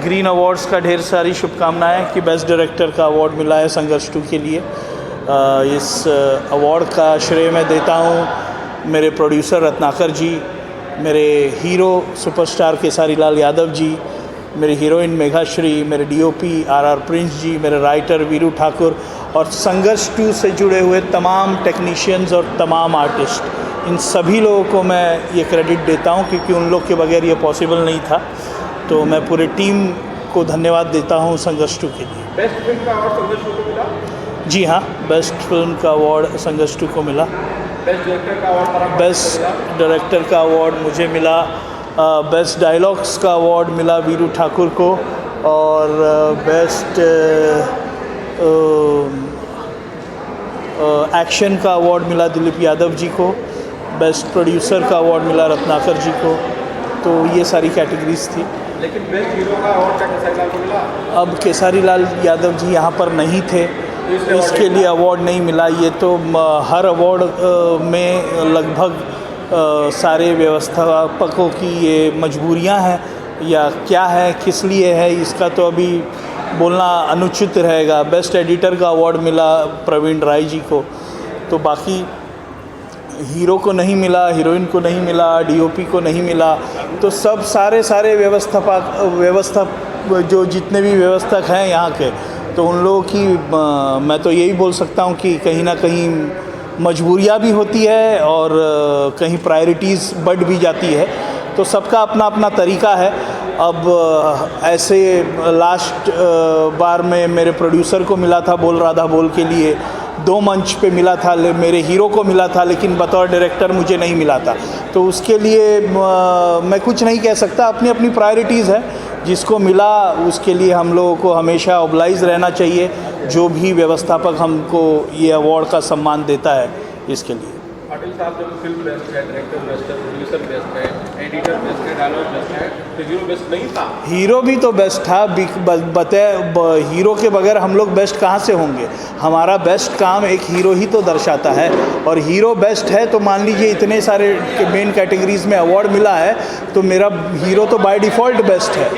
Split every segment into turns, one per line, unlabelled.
Green awards का ढेर सारी शुभकामनाएं कि बेस्ट डायरेक्टर का अवार्ड मिला है संघर्ष 2 के लिए। इस अवार्ड का श्रेय मैं देता हूं मेरे प्रोड्यूसर रत्नाकर जी, मेरे हीरो सुपरस्टार केसारी लाल यादव जी, मेरी हीरोइन मेघाश्री, मेरे डीओपी आर प्रिंस जी, मेरे राइटर वीरू ठाकुर और संघर्ष 2 से जुड़े हुए तमाम टेक्नीशियंस और तमाम आर्टिस्ट, इन सभी लोगों को मैं ये क्रेडिट देता हूं क्योंकि उन लोग के बगैर ये पॉसिबल नहीं था। तो मैं पूरे टीम को धन्यवाद देता हूं संघर्ष 2 के लिए।
बेस्ट फिल्म का अवार्ड संघर्ष 2 को मिला?
जी हाँ, बेस्ट फिल्म का अवार्ड संघर्ष 2 को मिला।
बेस्ट डायरेक्टर का अवार्ड?
बेस्ट डायरेक्टर का अवार्ड मुझे मिला। बेस्ट डायलॉग्स का अवार्ड मिला वीरू ठाकुर को और बेस्ट एक्शन का अवार्ड मिला दिलीप यादव जी को। बेस्ट प्रोड्यूसर का अवार्ड मिला रत्नाकर जी को। तो ये सारी कैटेगरीज थी।
लेकिन बेस्ट हीरो का अवार्ड क्या केसारी लाल को मिला? अब
केसारी लाल यादव जी यहाँ पर नहीं थे, इसके लिए अवार्ड नहीं मिला। ये तो हर अवार्ड में लगभग सारे व्यवस्थापकों की ये मजबूरियाँ हैं या क्या है, किस लिए है, इसका तो अभी बोलना अनुचित रहेगा। बेस्ट एडिटर का अवार्ड मिला प्रवीण राय जी को। तो बाकी हीरो को नहीं मिला, हीरोइन को नहीं मिला, डीओपी को नहीं मिला। तो सब सारे व्यवस्था जो जितने भी व्यवस्थक हैं यहाँ के, तो उन लोगों की मैं तो यही बोल सकता हूँ कि कहीं ना कहीं मजबूरियाँ भी होती है और कहीं प्रायोरिटीज़ बढ़ भी जाती है। तो सबका अपना अपना तरीका है। अब ऐसे लास्ट बार में मेरे प्रोड्यूसर को मिला था बोल राधा बोल के लिए, 2 मंच पे मिला था, मेरे हीरो को मिला था, लेकिन बतौर डायरेक्टर मुझे नहीं मिला था। तो उसके लिए मैं कुछ नहीं कह सकता, अपनी अपनी प्रायोरिटीज़ है। जिसको मिला उसके लिए हम लोगों को हमेशा ऑब्लाइज रहना चाहिए, जो भी व्यवस्थापक हमको ये अवार्ड का सम्मान देता है इसके लिए।
पाटिल साहब, जब फिल्म बेस्ट है, डायरेक्टर बेस्ट है, प्रोड्यूसर बेस्ट है, एडिटर बेस्ट है, डायलॉग बेस्ट है, तो हीरो बेस्ट नहीं था? हीरो
भी तो बेस्ट था। हीरो के बगैर हम लोग बेस्ट कहाँ से होंगे? हमारा बेस्ट काम एक हीरो ही तो दर्शाता है और हीरो बेस्ट है। तो मान लीजिए इतने सारे मेन कैटेगरीज में अवार्ड मिला है तो मेरा हीरो तो बाय डिफ़ॉल्ट बेस्ट है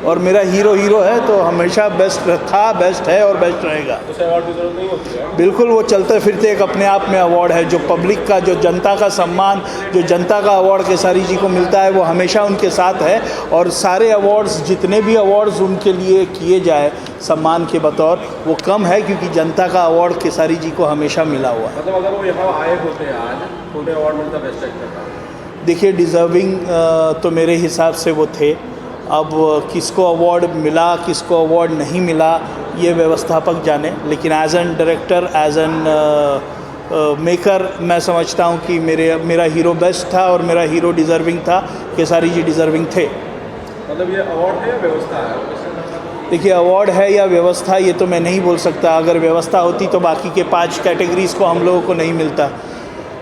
और मेरा हीरो है तो हमेशा बेस्ट था, बेस्ट है और बेस्ट रहेगा।
उसे अवार्ड की जरूरत नहीं होती है?
बिल्कुल, वो चलते फिरते एक अपने आप में अवार्ड है। जो पब्लिक का, जो जनता का सम्मान, जो जनता का अवार्ड केसारी जी को मिलता है, वो हमेशा उनके साथ है। और सारे अवार्ड्स, जितने भी अवार्ड्स उनके लिए किए जाए सम्मान के बतौर, वो कम है क्योंकि जनता का अवार्ड केसारी जी को हमेशा मिला हुआ है।
मतलब अगर वो यहाँ आए होते आज, तो उन्हें अवार्ड मिलता बेस्ट एक्टर का?
देखिए, डिज़र्विंग तो मेरे हिसाब से वो थे। अब किसको अवार्ड मिला, किसको अवार्ड नहीं मिला, ये व्यवस्थापक जाने। लेकिन as an director, as an maker, मैं समझता हूँ कि मेरा हीरो बेस्ट था और मेरा हीरो डिज़र्विंग था। केसारी जी डिज़र्विंग थे।
मतलब ये अवार्ड है या व्यवस्था है?
देखिए, अवार्ड है या व्यवस्था ये तो मैं नहीं बोल सकता। अगर व्यवस्था होती तो बाकी के 5 कैटेगरीज़ को हम लोगों को नहीं मिलता,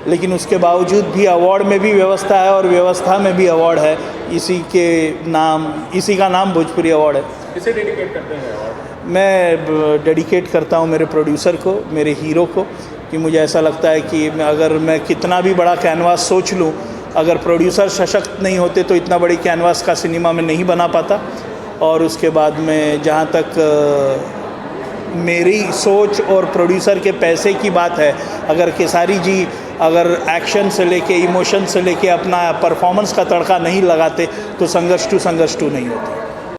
लेकिन उसके बावजूद भी अवार्ड में भी व्यवस्था है और व्यवस्था में भी अवार्ड है। इसी का नाम भोजपुरी अवार्ड है।
किसे डेडिकेट करते हैं अवार्ड?
मैं डेडिकेट करता हूँ मेरे प्रोड्यूसर को, मेरे हीरो को, कि मुझे ऐसा लगता है कि अगर मैं कितना भी बड़ा कैनवास सोच लूँ, अगर प्रोड्यूसर सशक्त नहीं होते तो इतना बड़ी कैनवास का सिनेमा में नहीं बना पाता। और उसके बाद में जहाँ तक मेरी सोच और प्रोड्यूसर के पैसे की बात है, अगर केसारी जी अगर एक्शन से लेके, इमोशन से लेके अपना परफॉर्मेंस का तड़का नहीं लगाते तो संघर्ष 2 नहीं होती।